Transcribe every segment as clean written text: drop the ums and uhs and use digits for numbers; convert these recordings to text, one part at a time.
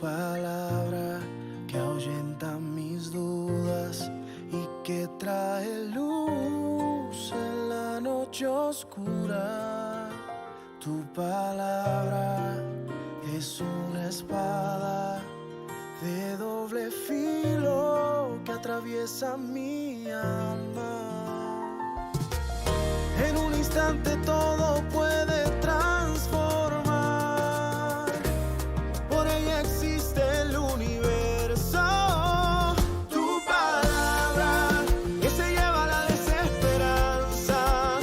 palabra que ahuyenta mis dudas y que trae luz en la noche oscura. Tu palabra es una espada de doble filo que atraviesa mi alma. En un instante todo puede transformar. Por ella existe el universo. Tu palabra que se lleva la desesperanza.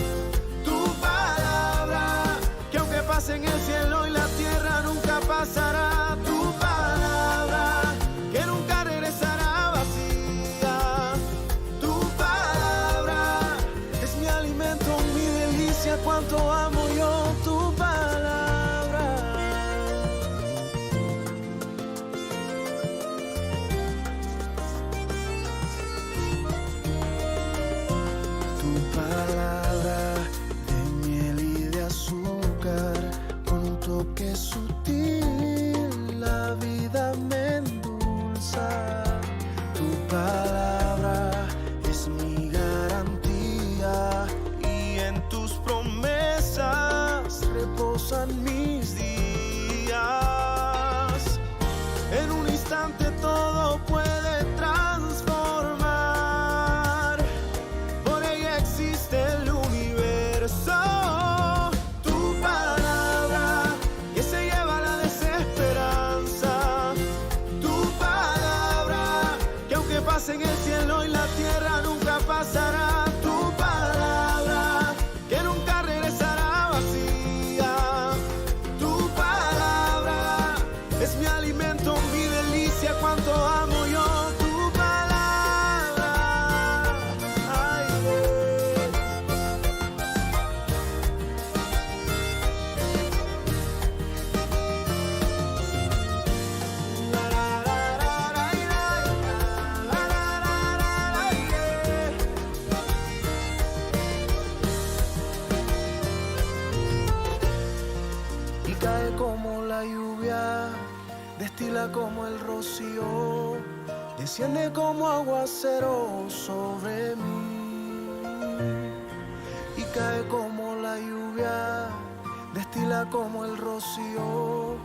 Tu palabra que aunque pase en el cielo y la tierra nunca pasará. Tu palabra que nunca regresará vacía. Tu palabra es mi alimento, mi delicia. Cuánto amo yo tu palabra. Tu palabra de miel y de azúcar, con un toque sutil la vida me endulza. Tu palabra es mi garantía y en tus promesas reposan mis días. En un instante todo puede transformar. Por ella existe el universo. Tu palabra que se lleva la desesperanza. Tu palabra que aunque pase en el cielo y la tierra nunca pasará. Tu palabra que nunca regresará vacía. Tu palabra es mi alimento, mi delicia. Cuánto amo yo tu palabra. Ay, la, la, la, la, la, la, la, la, y cae como la lluvia, destila como el rocío, desciende como aguacero sobre mí. Y cae como la lluvia, destila como el rocío,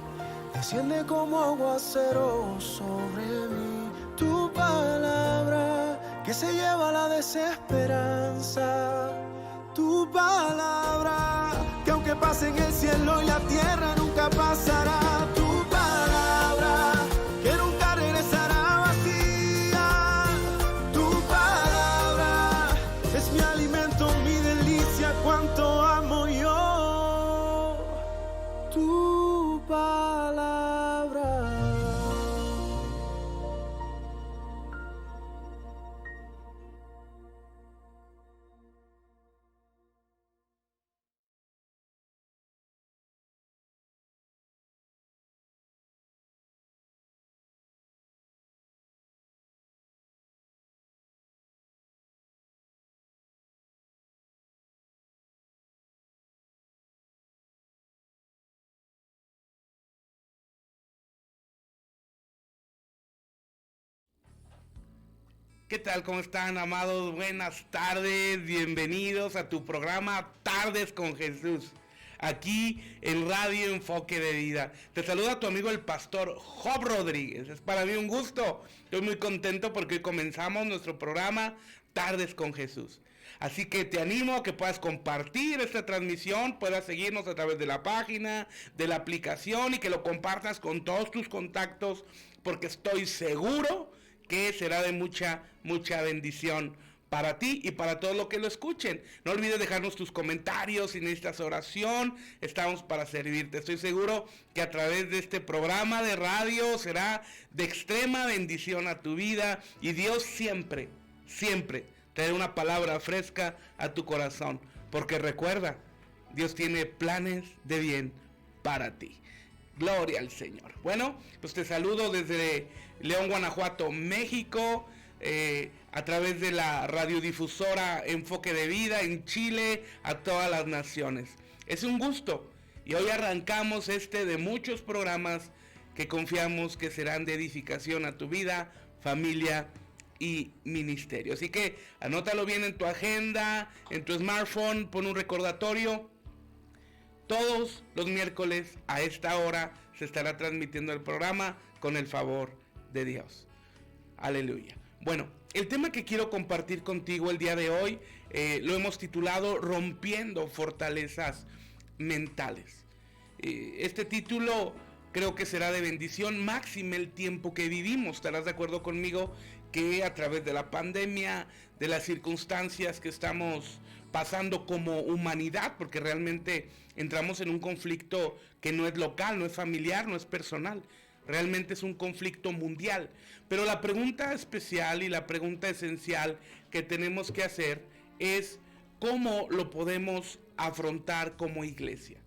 desciende como aguacero sobre mí. Tu palabra que se lleva la desesperanza. Tu palabra que aunque pase en el cielo y la tierra nunca pasará. Tu palabra que nunca regresará vacía. Tu palabra es mi alimento, mi delicia. Cuánto amo yo tu palabra. ¿Qué tal? ¿Cómo están, amados? Buenas tardes, bienvenidos a tu programa Tardes con Jesús, aquí en Radio Enfoque de Vida. Te saluda tu amigo el pastor Job Rodríguez. Es para mí un gusto, estoy muy contento porque hoy comenzamos nuestro programa Tardes con Jesús. Así que te animo a que puedas compartir esta transmisión, puedas seguirnos a través de la página, de la aplicación y que lo compartas con todos tus contactos, porque estoy seguro que será de mucha bendición para ti y para todos los que lo escuchen. No olvides dejarnos tus comentarios, si necesitas oración, estamos para servirte. Estoy seguro que a través de este programa de radio será de extrema bendición a tu vida y Dios siempre traerá una palabra fresca a tu corazón, porque recuerda, Dios tiene planes de bien para ti. Gloria al Señor. Bueno, pues te saludo desde León, Guanajuato, México, a través de la radiodifusora Enfoque de Vida en Chile, a todas las naciones. Es un gusto y hoy arrancamos de muchos programas que confiamos que serán de edificación a tu vida, familia y ministerio. Así que anótalo bien en tu agenda, en tu smartphone, pon un recordatorio. Todos los miércoles a esta hora se estará transmitiendo el programa con el favor de Dios. Aleluya. Bueno, el tema que quiero compartir contigo el día de hoy lo hemos titulado Rompiendo Fortalezas Mentales. Este título creo que será de bendición, máxime el tiempo que vivimos. Estarás de acuerdo conmigo que a través de la pandemia, de las circunstancias que estamos pasando como humanidad, porque realmente entramos en un conflicto que no es local, no es familiar, no es personal, realmente es un conflicto mundial. Pero la pregunta especial y la pregunta esencial que tenemos que hacer es cómo lo podemos afrontar como iglesia,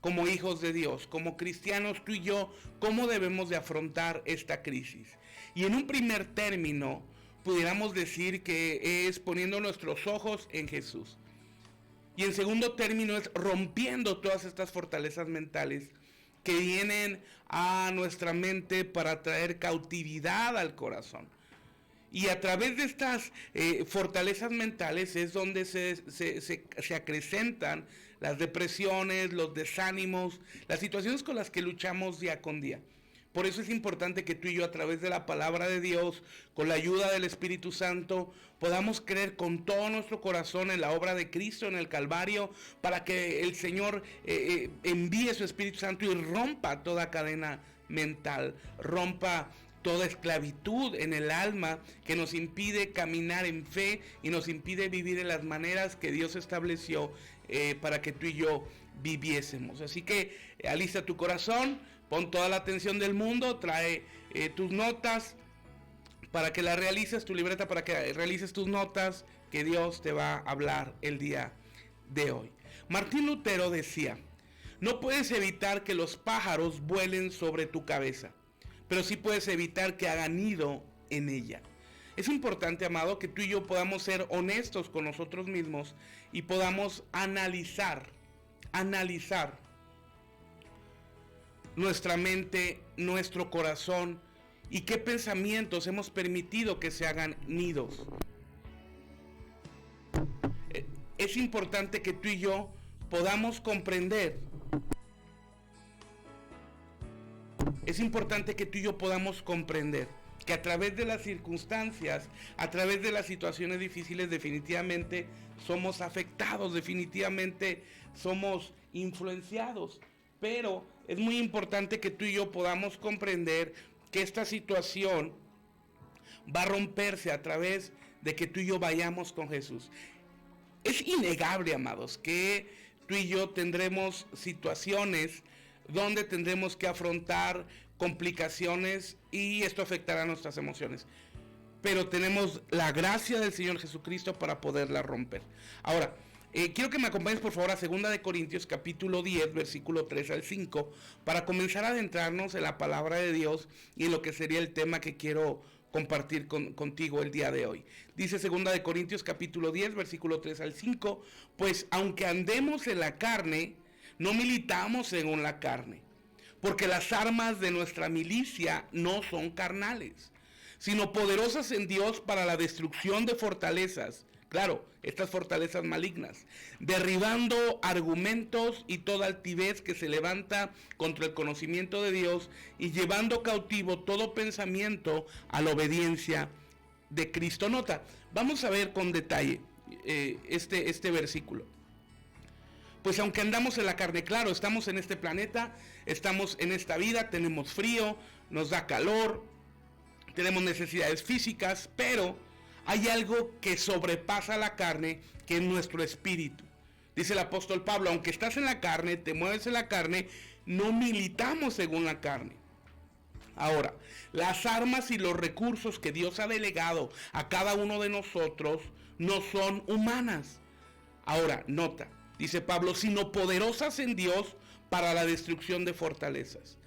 como hijos de Dios, como cristianos, tú y yo, cómo debemos de afrontar esta crisis. Y en un primer término, pudiéramos decir que es poniendo nuestros ojos en Jesús. Y en segundo término es rompiendo todas estas fortalezas mentales que vienen a nuestra mente para traer cautividad al corazón. Y a través de estas fortalezas mentales es donde se acrecentan las depresiones, los desánimos, las situaciones con las que luchamos día con día. Por eso es importante que tú y yo, a través de la palabra de Dios, con la ayuda del Espíritu Santo, podamos creer con todo nuestro corazón en la obra de Cristo en el Calvario, para que el Señor envíe su Espíritu Santo y rompa toda cadena mental, rompa toda esclavitud en el alma que nos impide caminar en fe y nos impide vivir en las maneras que Dios estableció para que tú y yo viviésemos. Así que alista tu corazón, pon toda la atención del mundo, trae tus notas para que las realices, tu libreta para que realices tus notas, que Dios te va a hablar el día de hoy. Martín Lutero decía: no puedes evitar que los pájaros vuelen sobre tu cabeza, pero sí puedes evitar que hagan nido en ella. Es importante, amado, que tú y yo podamos ser honestos con nosotros mismos y podamos analizar nuestra mente, nuestro corazón y qué pensamientos hemos permitido que se hagan nidos. Es importante que tú y yo podamos comprender. Es importante que tú y yo podamos comprender que a través de las circunstancias, a través de las situaciones difíciles, definitivamente somos afectados, definitivamente somos influenciados. Pero es muy importante que tú y yo podamos comprender que esta situación va a romperse a través de que tú y yo vayamos con Jesús. Es innegable, amados, que tú y yo tendremos situaciones donde tendremos que afrontar complicaciones y esto afectará nuestras emociones. Pero tenemos la gracia del Señor Jesucristo para poderla romper. Ahora, quiero que me acompañes por favor a 2 Corintios capítulo 10, versículo 3 al 5, para comenzar a adentrarnos en la palabra de Dios y en lo que sería el tema que quiero compartir contigo el día de hoy. Dice 2 Corintios capítulo 10, versículo 3 al 5, pues aunque andemos en la carne, no militamos según la carne, porque las armas de nuestra milicia no son carnales, sino poderosas en Dios para la destrucción de fortalezas. Claro, estas fortalezas malignas, derribando argumentos y toda altivez que se levanta contra el conocimiento de Dios y llevando cautivo todo pensamiento a la obediencia de Cristo. Nota, vamos a ver con detalle este versículo. Pues aunque andamos en la carne, claro, estamos en este planeta, estamos en esta vida, tenemos frío, nos da calor, tenemos necesidades físicas, pero hay algo que sobrepasa la carne, que es nuestro espíritu. Dice el apóstol Pablo, aunque estás en la carne, te mueves en la carne, no militamos según la carne. Ahora, las armas y los recursos que Dios ha delegado a cada uno de nosotros no son humanas. Ahora, nota, dice Pablo, sino poderosas en Dios para la destrucción de fortalezas.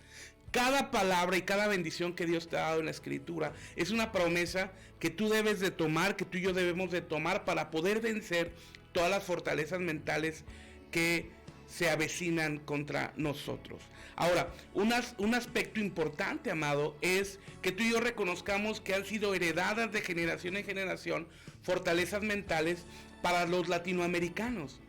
Cada palabra y cada bendición que Dios te ha dado en la Escritura es una promesa que tú debes de tomar, que tú y yo debemos de tomar para poder vencer todas las fortalezas mentales que se avecinan contra nosotros. Ahora, un aspecto importante, amado, es que tú y yo reconozcamos que han sido heredadas de generación en generación fortalezas mentales para los latinoamericanos.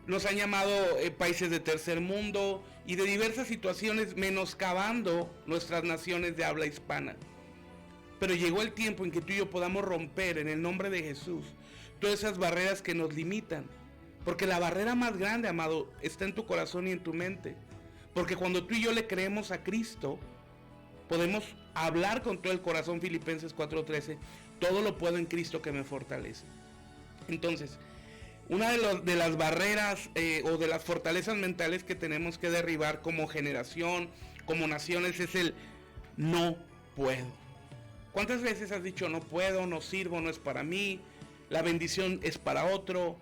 Nos han llamado países de tercer mundo y de diversas situaciones, menoscabando nuestras naciones de habla hispana. Pero llegó el tiempo en que tú y yo podamos romper en el nombre de Jesús todas esas barreras que nos limitan. Porque la barrera más grande, amado, está en tu corazón y en tu mente. Porque cuando tú y yo le creemos a Cristo, podemos hablar con todo el corazón. Filipenses 4:13, todo lo puedo en Cristo que me fortalece. Entonces, una de las barreras o de las fortalezas mentales que tenemos que derribar como generación, como naciones, es el no puedo. ¿Cuántas veces has dicho no puedo, no sirvo, no es para mí, la bendición es para otro?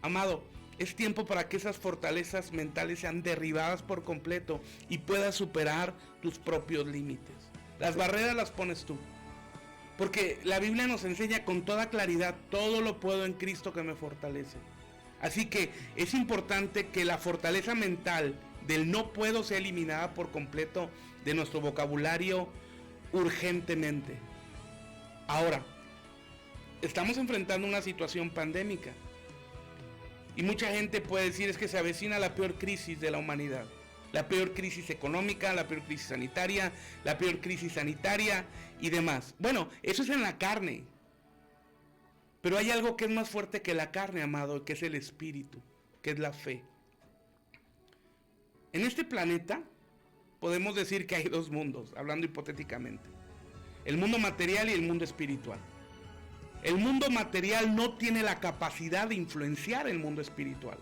Amado, es tiempo para que esas fortalezas mentales sean derribadas por completo y puedas superar tus propios límites. Las barreras las pones tú. Porque la Biblia nos enseña con toda claridad, todo lo puedo en Cristo que me fortalece. Así que es importante que la fortaleza mental del no puedo sea eliminada por completo de nuestro vocabulario urgentemente. Ahora, estamos enfrentando una situación pandémica. Y mucha gente puede decir es que se avecina la peor crisis de la humanidad. La peor crisis económica, la peor crisis sanitaria, la peor crisis sanitaria y demás. Bueno, eso es en la carne. Pero hay algo que es más fuerte que la carne, amado, que es el espíritu, que es la fe. En este planeta podemos decir que hay dos mundos, hablando hipotéticamente. El mundo material y el mundo espiritual. El mundo material no tiene la capacidad de influenciar el mundo espiritual.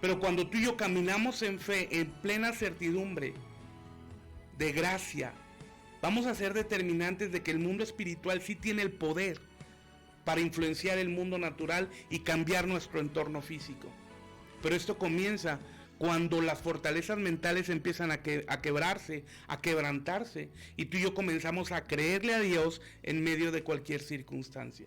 Pero cuando tú y yo caminamos en fe, en plena certidumbre de gracia, vamos a ser determinantes de que el mundo espiritual sí tiene el poder para influenciar el mundo natural y cambiar nuestro entorno físico. Pero esto comienza cuando las fortalezas mentales empiezan a quebrarse, a quebrantarse, y tú y yo comenzamos a creerle a Dios en medio de cualquier circunstancia.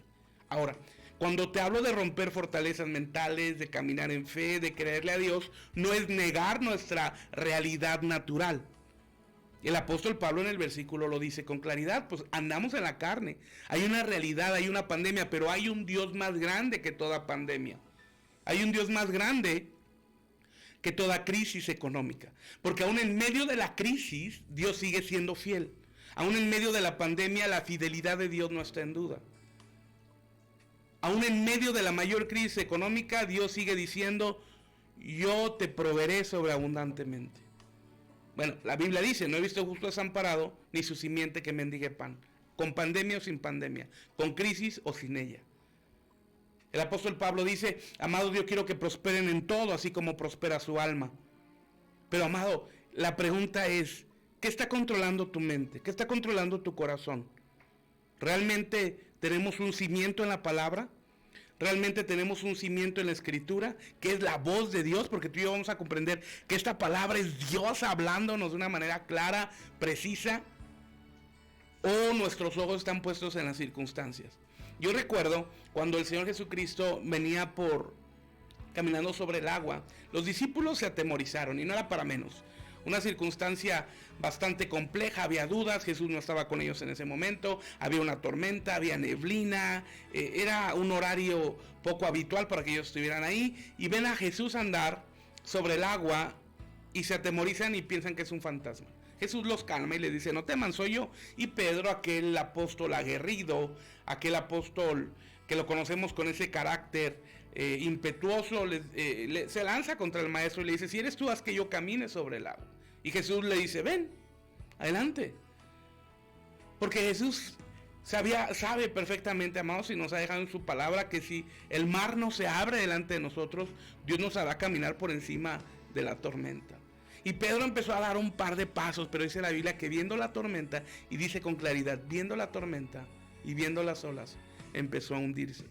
Ahora, cuando te hablo de romper fortalezas mentales, de caminar en fe, de creerle a Dios, no es negar nuestra realidad natural. El apóstol Pablo en el versículo lo dice con claridad, pues andamos en la carne. Hay una realidad, hay una pandemia, pero hay un Dios más grande que toda pandemia. Hay un Dios más grande que toda crisis económica. Porque aún en medio de la crisis, Dios sigue siendo fiel. Aún en medio de la pandemia, la fidelidad de Dios no está en duda. Aún en medio de la mayor crisis económica, Dios sigue diciendo, yo te proveeré sobreabundantemente. Bueno, la Biblia dice, no he visto justo desamparado, ni su simiente que mendigue pan. Con pandemia o sin pandemia, con crisis o sin ella. El apóstol Pablo dice, amado, yo quiero que prosperen en todo, así como prospera su alma. Pero, amado, la pregunta es, ¿qué está controlando tu mente? ¿Qué está controlando tu corazón? ¿Realmente tenemos un cimiento en la palabra? ¿Realmente tenemos un cimiento en la escritura, que es la voz de Dios? Porque tú y yo vamos a comprender que esta palabra es Dios hablándonos de una manera clara, precisa, o nuestros ojos están puestos en las circunstancias. Yo recuerdo cuando el Señor Jesucristo venía caminando sobre el agua, los discípulos se atemorizaron y no era para menos. Una circunstancia bastante compleja, había dudas, Jesús no estaba con ellos en ese momento, había una tormenta, había neblina, era un horario poco habitual para que ellos estuvieran ahí, y ven a Jesús andar sobre el agua y se atemorizan y piensan que es un fantasma. Jesús los calma y les dice, no teman, soy yo. Y Pedro, aquel apóstol aguerrido, aquel apóstol que lo conocemos con ese carácter impetuoso, se lanza contra el maestro y le dice, si eres tú, haz que yo camine sobre el agua. Y Jesús le dice, ven, adelante. Porque Jesús sabe perfectamente, amados, y nos ha dejado en su palabra, que si el mar no se abre delante de nosotros, Dios nos hará caminar por encima de la tormenta. Y Pedro empezó a dar un par de pasos, pero dice la Biblia que viendo la tormenta, y dice con claridad, viendo la tormenta y viendo las olas, empezó a hundirse.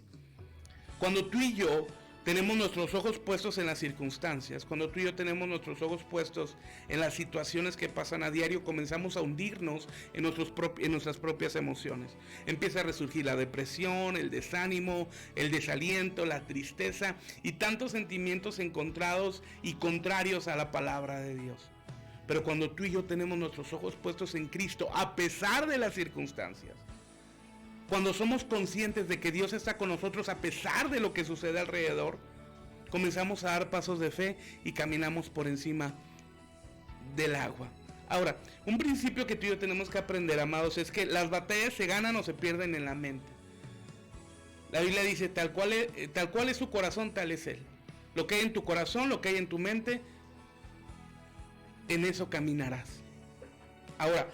Cuando tú y yo tenemos nuestros ojos puestos en las circunstancias, cuando tú y yo tenemos nuestros ojos puestos en las situaciones que pasan a diario, comenzamos a hundirnos en nuestras propias emociones. Empieza a resurgir la depresión, el desánimo, el desaliento, la tristeza y tantos sentimientos encontrados y contrarios a la palabra de Dios. Pero cuando tú y yo tenemos nuestros ojos puestos en Cristo, a pesar de las circunstancias, cuando somos conscientes de que Dios está con nosotros a pesar de lo que sucede alrededor, comenzamos a dar pasos de fe y caminamos por encima del agua. Ahora, un principio que tú y yo tenemos que aprender, amados, es que las batallas se ganan o se pierden en la mente. La Biblia dice, tal cual es su corazón, tal es él. Lo que hay en tu corazón, lo que hay en tu mente, en eso caminarás. Ahora,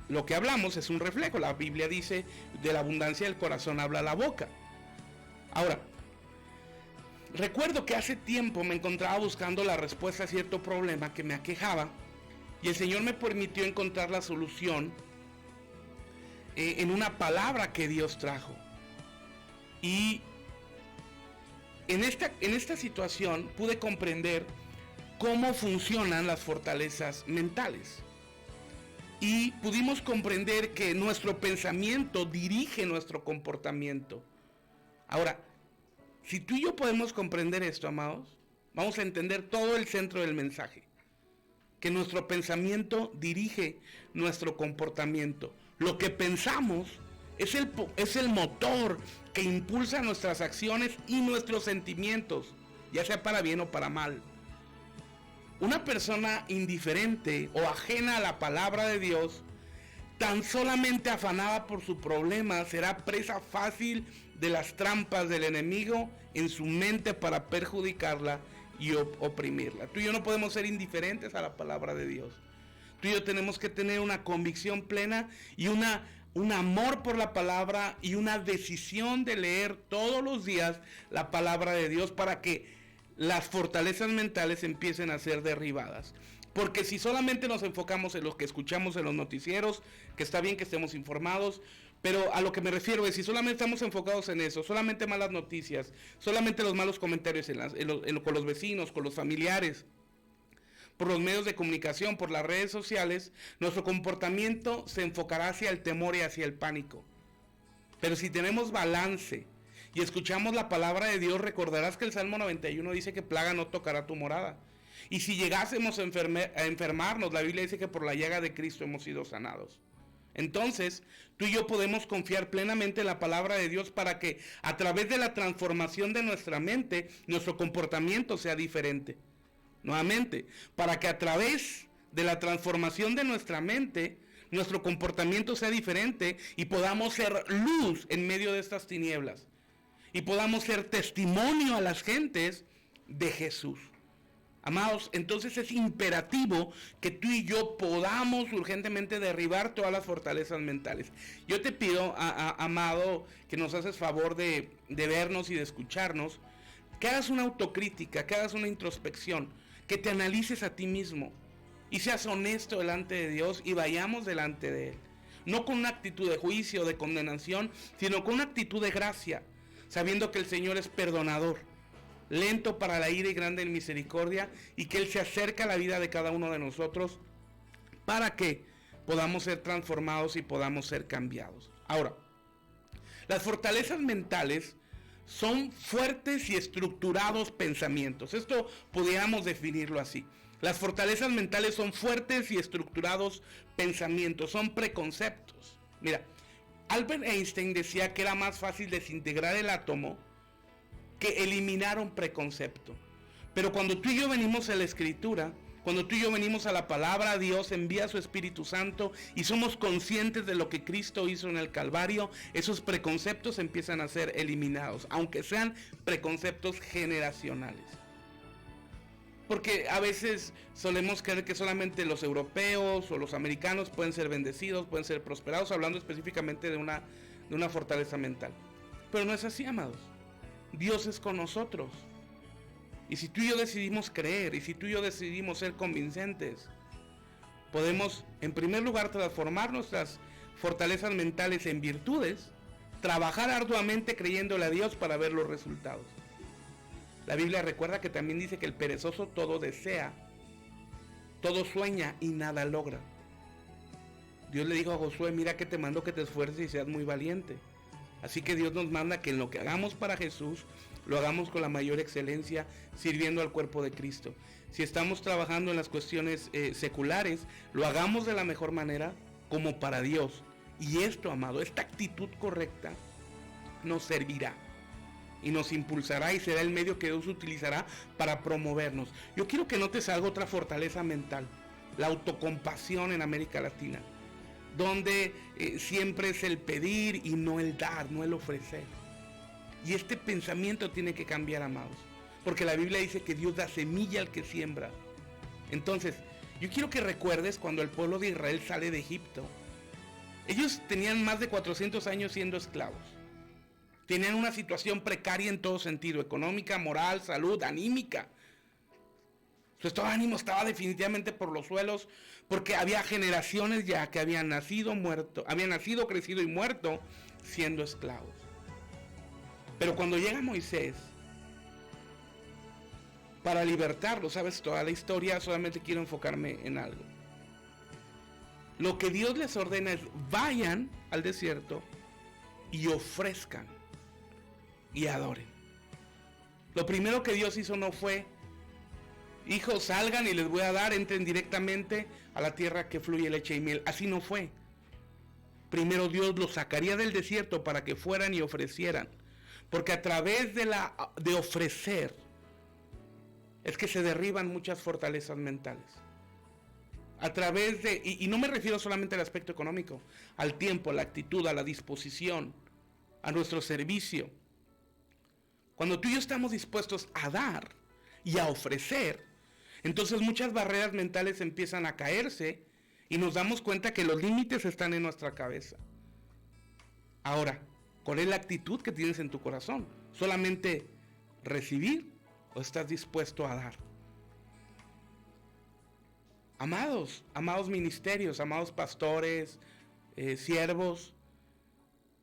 lo que hablamos es un reflejo. La Biblia dice, de la abundancia del corazón habla la boca. Ahora, recuerdo que hace tiempo me encontraba buscando la respuesta a cierto problema que me aquejaba, y el Señor me permitió encontrar la solución en una palabra que Dios trajo. Y en esta situación pude comprender cómo funcionan las fortalezas mentales. Y pudimos comprender que nuestro pensamiento dirige nuestro comportamiento. Ahora, si tú y yo podemos comprender esto, amados, vamos a entender todo el centro del mensaje. Que nuestro pensamiento dirige nuestro comportamiento. Lo que pensamos es el motor que impulsa nuestras acciones y nuestros sentimientos, ya sea para bien o para mal. Una persona indiferente o ajena a la palabra de Dios, tan solamente afanada por su problema, será presa fácil de las trampas del enemigo en su mente para perjudicarla y oprimirla. Tú y yo no podemos ser indiferentes a la palabra de Dios. Tú y yo tenemos que tener una convicción plena y un amor por la palabra y una decisión de leer todos los días la palabra de Dios para que las fortalezas mentales empiecen a ser derribadas. Porque si solamente nos enfocamos en lo que escuchamos en los noticieros, que está bien que estemos informados, pero a lo que me refiero es, si solamente estamos enfocados en eso, solamente malas noticias, solamente los malos comentarios con los vecinos, con los familiares, por los medios de comunicación, por las redes sociales, nuestro comportamiento se enfocará hacia el temor y hacia el pánico. Pero si tenemos balance y escuchamos la palabra de Dios, recordarás que el Salmo 91 dice que plaga no tocará tu morada. Y si llegásemos a enfermarnos, la Biblia dice que por la llaga de Cristo hemos sido sanados. Entonces, tú y yo podemos confiar plenamente en la palabra de Dios para que a través de la transformación de nuestra mente, nuestro comportamiento sea diferente. Nuevamente, para que a través de la transformación de nuestra mente, nuestro comportamiento sea diferente y podamos ser luz en medio de estas tinieblas. Y podamos ser testimonio a las gentes de Jesús. Amados, entonces es imperativo que tú y yo podamos urgentemente derribar todas las fortalezas mentales. Yo te pido, amado, que nos haces favor de vernos y de escucharnos, que hagas una autocrítica, que hagas una introspección, que te analices a ti mismo y seas honesto delante de Dios y vayamos delante de Él. No con una actitud de juicio o de condenación, sino con una actitud de gracia, sabiendo que el Señor es perdonador, lento para la ira y grande en misericordia, y que Él se acerca a la vida de cada uno de nosotros para que podamos ser transformados y podamos ser cambiados. Ahora, las fortalezas mentales son fuertes y estructurados pensamientos. Esto pudiéramos definirlo así. Las fortalezas mentales son fuertes y estructurados pensamientos, son preconceptos. Mira, Albert Einstein decía que era más fácil desintegrar el átomo que eliminar un preconcepto. Pero cuando tú y yo venimos a la Escritura, cuando tú y yo venimos a la palabra, Dios envía a su Espíritu Santo y somos conscientes de lo que Cristo hizo en el Calvario, esos preconceptos empiezan a ser eliminados, aunque sean preconceptos generacionales. Porque a veces solemos creer que solamente los europeos o los americanos pueden ser bendecidos, pueden ser prosperados, hablando específicamente de una fortaleza mental. Pero no es así, amados. Dios es con nosotros. Y si tú y yo decidimos creer, y si tú y yo decidimos ser convincentes, podemos en primer lugar transformar nuestras fortalezas mentales en virtudes, trabajar arduamente creyéndole a Dios para ver los resultados. La Biblia recuerda que también dice que el perezoso todo desea, todo sueña y nada logra. Dios le dijo a Josué, mira que te mando que te esfuerces y seas muy valiente. Así que Dios nos manda que en lo que hagamos para Jesús, lo hagamos con la mayor excelencia, sirviendo al cuerpo de Cristo. Si estamos trabajando en las cuestiones seculares, lo hagamos de la mejor manera, como para Dios. Y esto, amado, esta actitud correcta nos servirá y nos impulsará y será el medio que Dios utilizará para promovernos. Yo quiero que notes algo, otra fortaleza mental, la autocompasión en América Latina, donde siempre es el pedir y no el dar, no el ofrecer. Y este pensamiento tiene que cambiar, amados, porque la Biblia dice que Dios da semilla al que siembra. Entonces, yo quiero que recuerdes cuando el pueblo de Israel sale de Egipto. Ellos tenían más de 400 años siendo esclavos. Tenían una situación precaria en todo sentido, económica, moral, salud, anímica. Su estado de ánimo estaba definitivamente por los suelos, porque había generaciones ya que habían nacido, crecido y muerto siendo esclavos. Pero cuando llega Moisés para libertarlos, sabes, toda la historia, solamente quiero enfocarme en algo. Lo que Dios les ordena es, vayan al desierto y ofrezcan y adoren. Lo primero que Dios hizo no fue, hijos, salgan y les voy a dar, entren directamente a la tierra que fluye leche y miel. Así no fue. Primero Dios los sacaría del desierto para que fueran y ofrecieran. Porque a través de ofrecer es que se derriban muchas fortalezas mentales. A través de, y no me refiero solamente al aspecto económico, al tiempo, a la actitud, a la disposición, a nuestro servicio. Cuando tú y yo estamos dispuestos a dar y a ofrecer, entonces muchas barreras mentales empiezan a caerse y nos damos cuenta que los límites están en nuestra cabeza. Ahora, ¿cuál es la actitud que tienes en tu corazón? ¿Solamente recibir o estás dispuesto a dar? Amados ministerios, amados pastores, siervos,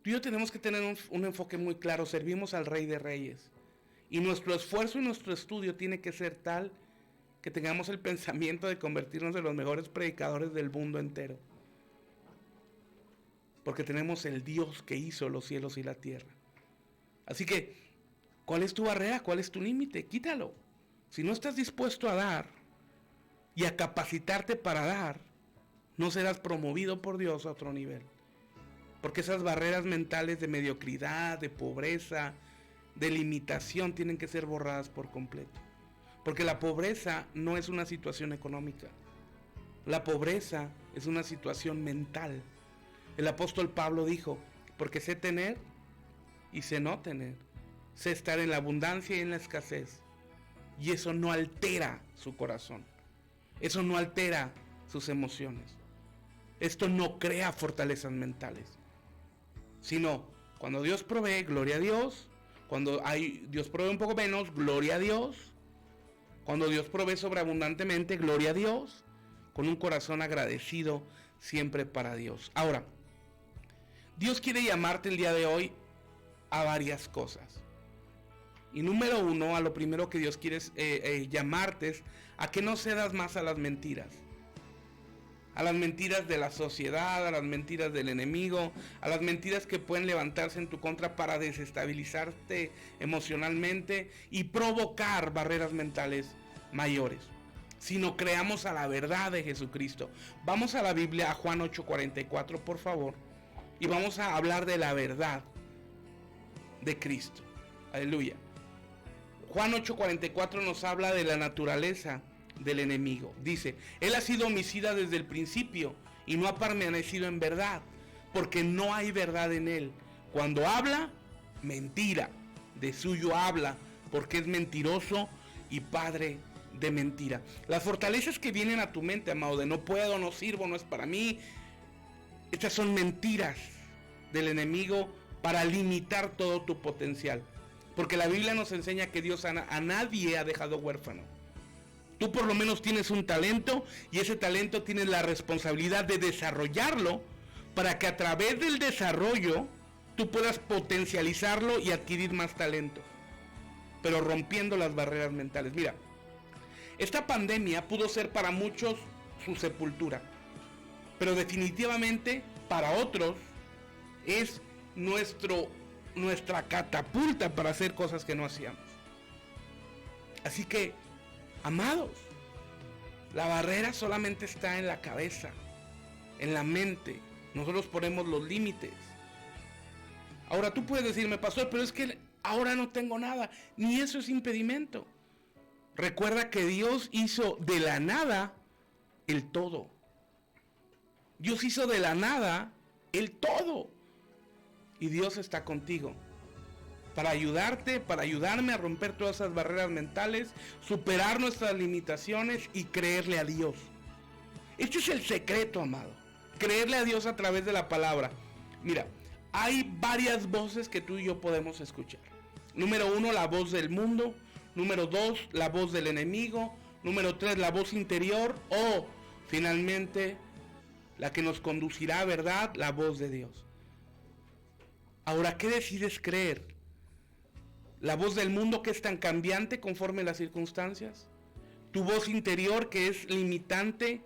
tú y yo tenemos que tener un enfoque muy claro. Servimos al Rey de Reyes. Y nuestro esfuerzo y nuestro estudio tiene que ser tal que tengamos el pensamiento de convertirnos en los mejores predicadores del mundo entero. Porque tenemos el Dios que hizo los cielos y la tierra. Así que, ¿cuál es tu barrera? ¿Cuál es tu límite? Quítalo. Si no estás dispuesto a dar y a capacitarte para dar, no serás promovido por Dios a otro nivel. Porque esas barreras mentales de mediocridad, de pobreza, de limitación tienen que ser borradas por completo. Porque la pobreza no es una situación económica. La pobreza es una situación mental. El apóstol Pablo dijo, porque sé tener y sé no tener. Sé estar en la abundancia y en la escasez. Y eso no altera su corazón. Eso no altera sus emociones. Esto no crea fortalezas mentales. Sino, cuando Dios provee, gloria a Dios. Cuando Dios provee un poco menos, gloria a Dios. Cuando Dios provee sobreabundantemente, gloria a Dios. Con un corazón agradecido siempre para Dios. Ahora, Dios quiere llamarte el día de hoy a varias cosas. Y número uno, a lo primero que Dios quiere llamarte es a que no cedas más a las mentiras. A las mentiras de la sociedad, a las mentiras del enemigo, a las mentiras que pueden levantarse en tu contra para desestabilizarte emocionalmente y provocar barreras mentales mayores. Sino creamos a la verdad de Jesucristo. Vamos a la Biblia, a Juan 8:44, por favor. Y vamos a hablar de la verdad de Cristo. Aleluya. Juan 8:44 nos habla de la naturaleza del enemigo. Dice, él ha sido homicida desde el principio y no ha permanecido en verdad, porque no hay verdad en él. Cuando habla, mentira. De suyo habla, porque es mentiroso y padre de mentira. Las fortalezas que vienen a tu mente, amado, de no puedo, no sirvo, no es para mí, estas son mentiras del enemigo para limitar todo tu potencial. Porque la Biblia nos enseña que Dios a nadie ha dejado huérfano. Tú por lo menos tienes un talento y ese talento tienes la responsabilidad de desarrollarlo para que a través del desarrollo tú puedas potencializarlo y adquirir más talento. pero rompiendo las barreras mentales. Mira, esta pandemia pudo ser para muchos su sepultura, pero definitivamente para otros es nuestra catapulta para hacer cosas que no hacíamos. Así que, amados, la barrera solamente está en la cabeza, en la mente. Nosotros ponemos los límites. Ahora tú puedes decirme, pastor, pero es que ahora no tengo nada. Ni eso es impedimento. Recuerda que Dios hizo de la nada el todo. Dios hizo de la nada el todo. Y Dios está contigo para ayudarte, para ayudarme a romper todas esas barreras mentales, superar nuestras limitaciones y creerle a Dios. Este es el secreto, amado. Creerle a Dios a través de la palabra. Mira, hay varias voces que tú y yo podemos escuchar. Número 1, la voz del mundo. Número 2, la voz del enemigo. Número 3, la voz interior. O, finalmente, la que nos conducirá a verdad, la voz de Dios. Ahora, ¿qué decides creer? ¿La voz del mundo, que es tan cambiante conforme las circunstancias? ¿Tu voz interior, que es limitante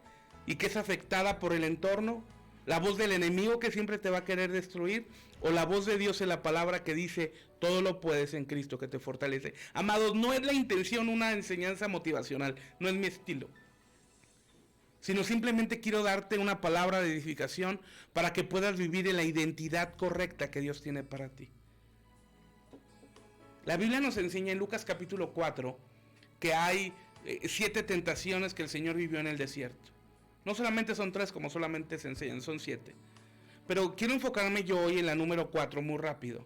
y que es afectada por el entorno? ¿La voz del enemigo, que siempre te va a querer destruir? ¿O la voz de Dios en la palabra, que dice, todo lo puedes en Cristo que te fortalece? Amados, no es la intención una enseñanza motivacional, no es mi estilo, sino simplemente quiero darte una palabra de edificación para que puedas vivir en la identidad correcta que Dios tiene para ti. La Biblia nos enseña en Lucas capítulo 4 que hay 7 tentaciones que el Señor vivió en el desierto. No solamente son 3 como solamente se enseñan, son 7. Pero quiero enfocarme yo hoy en la número 4 muy rápido.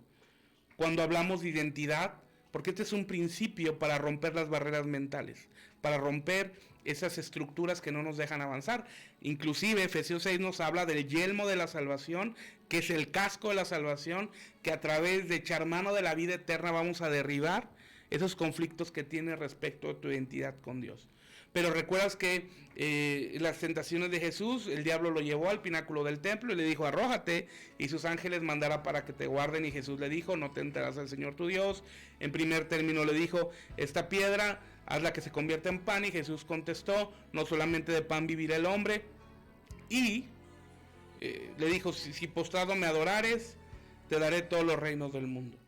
Cuando hablamos de identidad, porque este es un principio para romper las barreras mentales, para romper esas estructuras que no nos dejan avanzar. Inclusive Efesios 6 nos habla del yelmo de la salvación, que es el casco de la salvación, que a través de echar mano de la vida eterna vamos a derribar esos conflictos que tienes respecto a tu identidad con Dios. Pero recuerdas que las tentaciones de Jesús, el diablo lo llevó al pináculo del templo y le dijo, arrójate, y sus ángeles mandará para que te guarden. Y Jesús le dijo, no tentarás al Señor tu Dios. En primer término le dijo, esta piedra, hazla que se convierta en pan. Y Jesús contestó, no solamente de pan vivirá el hombre. Y le dijo, si postrado me adorares, te daré todos los reinos del mundo.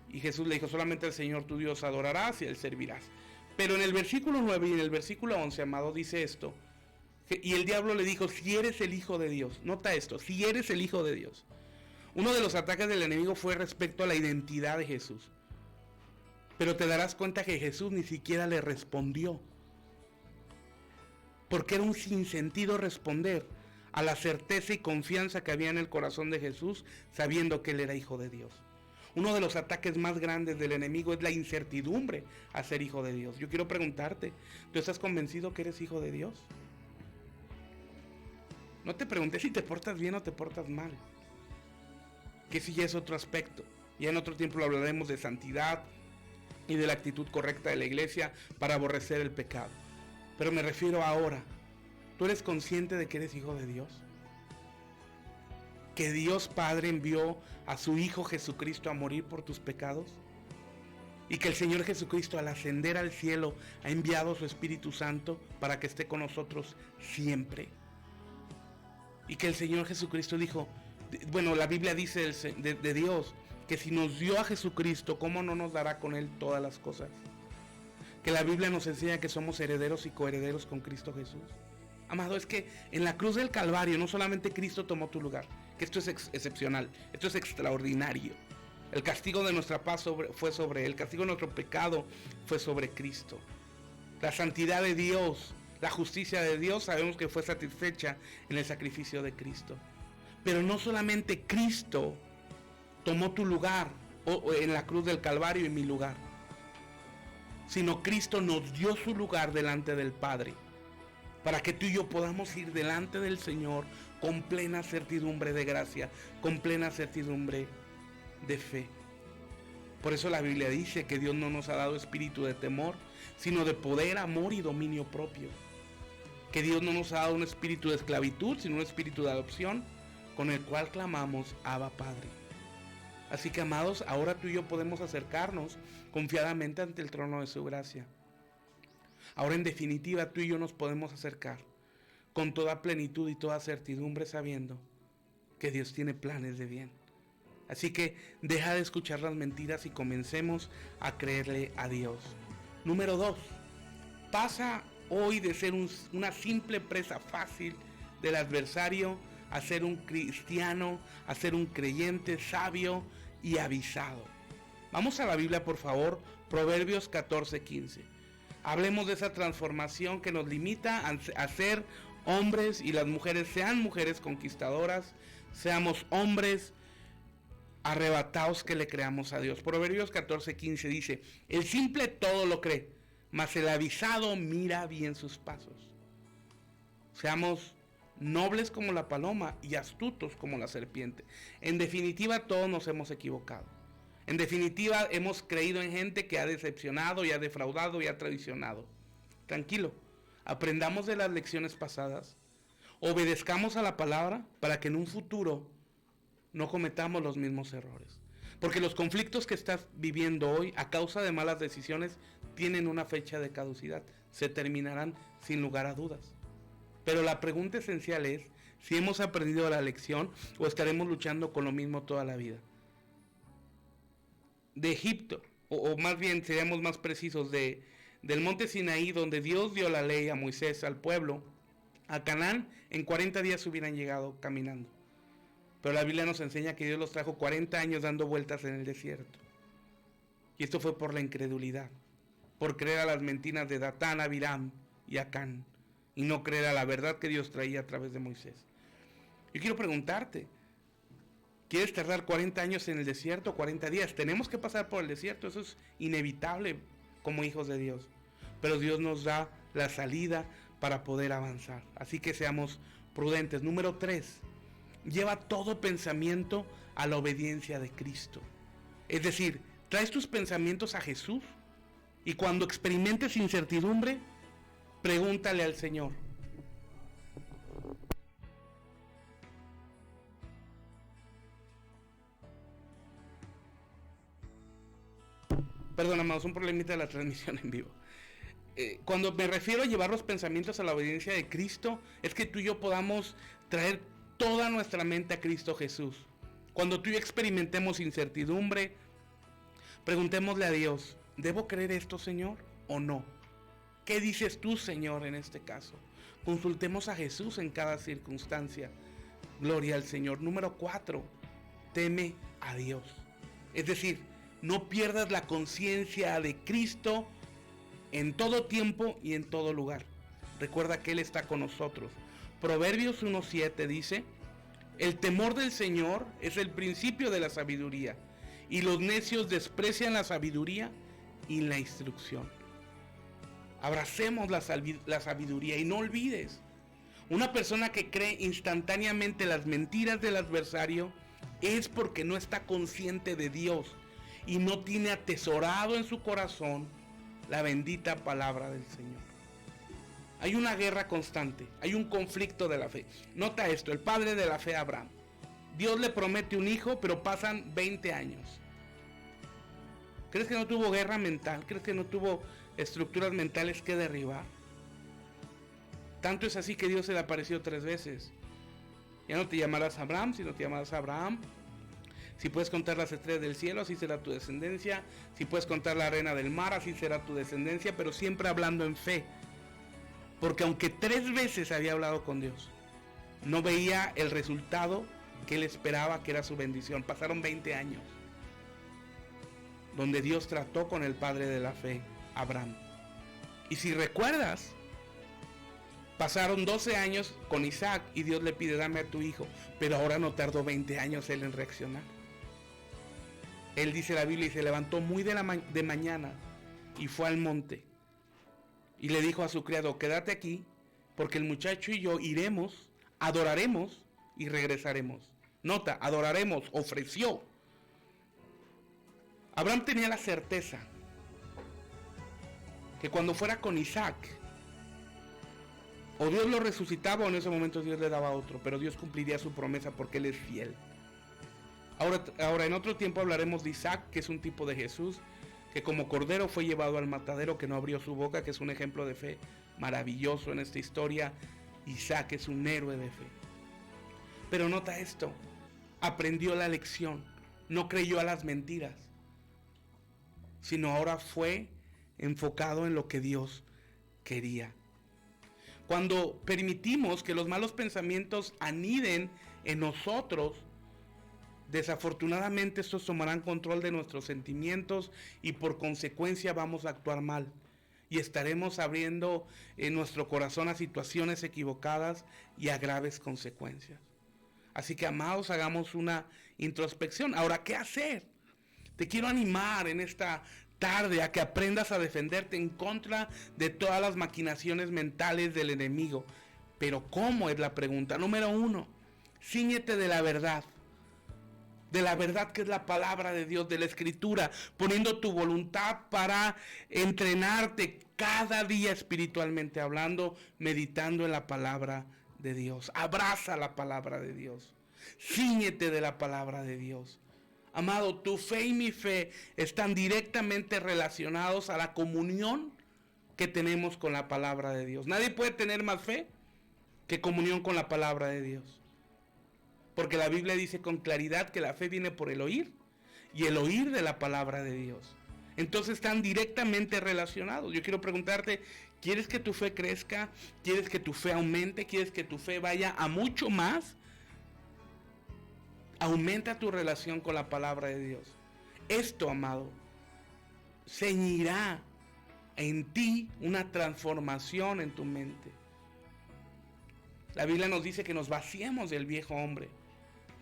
Y Jesús le dijo, solamente al Señor tu Dios adorarás y él servirás. Pero en el versículo 9 y en el versículo 11, amado, dice esto. Y el diablo le dijo, si eres el Hijo de Dios. Nota esto, si eres el Hijo de Dios. Uno de los ataques del enemigo fue respecto a la identidad de Jesús. Pero te darás cuenta que Jesús ni siquiera le respondió. Porque era un sinsentido responder a la certeza y confianza que había en el corazón de Jesús, sabiendo que él era Hijo de Dios. Uno de los ataques más grandes del enemigo es la incertidumbre a ser hijo de Dios. Yo quiero preguntarte, ¿tú estás convencido que eres hijo de Dios? No te pregunté si te portas bien o te portas mal, que si ya es otro aspecto. Ya en otro tiempo lo hablaremos de santidad y de la actitud correcta de la iglesia para aborrecer el pecado. Pero me refiero ahora, ¿tú eres consciente de que eres hijo de Dios? Que Dios Padre envió a su Hijo Jesucristo a morir por tus pecados, y que el Señor Jesucristo, al ascender al cielo, ha enviado su Espíritu Santo para que esté con nosotros siempre, y que el Señor Jesucristo dijo, bueno, la Biblia dice de Dios, que si nos dio a Jesucristo, ¿cómo no nos dará con él todas las cosas? Que la Biblia nos enseña que somos herederos y coherederos con Cristo Jesús. Amado, es que en la cruz del Calvario no solamente Cristo tomó tu lugar, que esto es excepcional, esto es extraordinario. El castigo de nuestra paz fue sobre él, el castigo de nuestro pecado fue sobre Cristo. La santidad de Dios, la justicia de Dios, sabemos que fue satisfecha en el sacrificio de Cristo. Pero no solamente Cristo tomó tu lugar o en la cruz del Calvario en mi lugar, sino Cristo nos dio su lugar delante del Padre, para que tú y yo podamos ir delante del Señor con plena certidumbre de gracia, con plena certidumbre de fe. Por eso la Biblia dice que Dios no nos ha dado espíritu de temor, sino de poder, amor y dominio propio. Que Dios no nos ha dado un espíritu de esclavitud, sino un espíritu de adopción, con el cual clamamos, Abba Padre. Así que, amados, ahora tú y yo podemos acercarnos confiadamente ante el trono de su gracia. Ahora, en definitiva, tú y yo nos podemos acercar con toda plenitud y toda certidumbre, sabiendo que Dios tiene planes de bien. Así que deja de escuchar las mentiras y comencemos a creerle a Dios. Número 2. Pasa hoy de ser una simple presa fácil del adversario a ser un cristiano, a ser un creyente sabio y avisado. Vamos a la Biblia, por favor, Proverbios 14:15. Hablemos de esa transformación que nos limita a ser hombres, y las mujeres sean mujeres conquistadoras, seamos hombres arrebatados que le creamos a Dios. Proverbios 14:15 dice: el simple todo lo cree, mas el avisado mira bien sus pasos. Seamos nobles como la paloma y astutos como la serpiente. En definitiva, todos nos hemos equivocado. En definitiva, hemos creído en gente que ha decepcionado y ha defraudado y ha traicionado. Tranquilo, aprendamos de las lecciones pasadas, obedezcamos a la palabra para que en un futuro no cometamos los mismos errores. Porque los conflictos que estás viviendo hoy a causa de malas decisiones tienen una fecha de caducidad. Se terminarán sin lugar a dudas. Pero la pregunta esencial es si hemos aprendido la lección o estaremos luchando con lo mismo toda la vida. De Egipto, o más bien seríamos más precisos, del monte Sinaí, donde Dios dio la ley a Moisés, al pueblo, a Canaán, en 40 días hubieran llegado caminando. Pero la Biblia nos enseña que Dios los trajo 40 años dando vueltas en el desierto. Y esto fue por la incredulidad, por creer a las mentiras de Datán, Abiram y Acán, y no creer a la verdad que Dios traía a través de Moisés. Yo quiero preguntarte, ¿quieres tardar 40 años en el desierto, 40 días? Tenemos que pasar por el desierto, eso es inevitable como hijos de Dios. Pero Dios nos da la salida para poder avanzar. Así que seamos prudentes. Número 3, lleva todo pensamiento a la obediencia de Cristo. Es decir, traes tus pensamientos a Jesús y cuando experimentes incertidumbre, pregúntale al Señor. Perdón, amados, un problemita de la transmisión en vivo. Cuando me refiero a llevar los pensamientos a la obediencia de Cristo, es que tú y yo podamos traer toda nuestra mente a Cristo Jesús. Cuando tú y yo experimentemos incertidumbre, preguntémosle a Dios: ¿debo creer esto, Señor, o no? ¿Qué dices tú, Señor, en este caso? Consultemos a Jesús en cada circunstancia. Gloria al Señor. Número 4, teme a Dios. Es decir, no pierdas la conciencia de Cristo en todo tiempo y en todo lugar. Recuerda que Él está con nosotros. Proverbios 1:7 dice: el temor del Señor es el principio de la sabiduría, y los necios desprecian la sabiduría y la instrucción. Abracemos la sabiduría y no olvides, una persona que cree instantáneamente las mentiras del adversario es porque no está consciente de Dios y no tiene atesorado en su corazón la bendita palabra del Señor. Hay una guerra constante, hay un conflicto de la fe. Nota esto: el padre de la fe, Abraham. Dios le promete un hijo, pero pasan 20 años. ¿Crees que no tuvo guerra mental? ¿Crees que no tuvo estructuras mentales que derribar? Tanto es así que Dios se le apareció 3 veces. Ya no te llamarás Abraham, sino te llamarás Abraham. Si puedes contar las estrellas del cielo, así será tu descendencia. Si puedes contar la arena del mar, así será tu descendencia. Pero siempre hablando en fe. Porque aunque 3 veces había hablado con Dios, no veía el resultado que él esperaba, que era su bendición. Pasaron 20 años donde Dios trató con el padre de la fe, Abraham. Y si recuerdas, pasaron 12 años con Isaac y Dios le pide: dame a tu hijo. Pero ahora no tardó 20 años él en reaccionar. Él, dice la Biblia, y se levantó muy de mañana y fue al monte. Y le dijo a su criado: quédate aquí, porque el muchacho y yo iremos, adoraremos y regresaremos. Nota, adoraremos, ofreció. Abraham tenía la certeza que cuando fuera con Isaac, o Dios lo resucitaba o en ese momento Dios le daba otro, pero Dios cumpliría su promesa porque Él es fiel. Ahora en otro tiempo hablaremos de Isaac, que es un tipo de Jesús, que como cordero fue llevado al matadero, que no abrió su boca, que es un ejemplo de fe maravilloso en esta historia. Isaac es un héroe de fe. Pero nota esto, aprendió la lección, no creyó a las mentiras, sino ahora fue enfocado en lo que Dios quería. Cuando permitimos que los malos pensamientos aniden en nosotros, desafortunadamente estos tomarán control de nuestros sentimientos y por consecuencia vamos a actuar mal. Y estaremos abriendo en nuestro corazón a situaciones equivocadas y a graves consecuencias. Así que, amados, hagamos una introspección. Ahora, ¿qué hacer? Te quiero animar en esta tarde a que aprendas a defenderte en contra de todas las maquinaciones mentales del enemigo. Pero ¿cómo? Es la pregunta. Número 1, cíñete de la verdad. De la verdad que es la palabra de Dios, de la Escritura, poniendo tu voluntad para entrenarte cada día espiritualmente hablando, meditando en la palabra de Dios. Abraza la palabra de Dios. Cíñete de la palabra de Dios. Amado, tu fe y mi fe están directamente relacionados a la comunión que tenemos con la palabra de Dios. Nadie puede tener más fe que comunión con la palabra de Dios. Porque la Biblia dice con claridad que la fe viene por el oír y el oír de la palabra de Dios. Entonces están directamente relacionados. Yo quiero preguntarte, ¿quieres que tu fe crezca? ¿Quieres que tu fe aumente? ¿Quieres que tu fe vaya a mucho más? Aumenta tu relación con la palabra de Dios. Esto, amado, ceñirá en ti una transformación en tu mente. La Biblia nos dice que nos vaciemos del viejo hombre,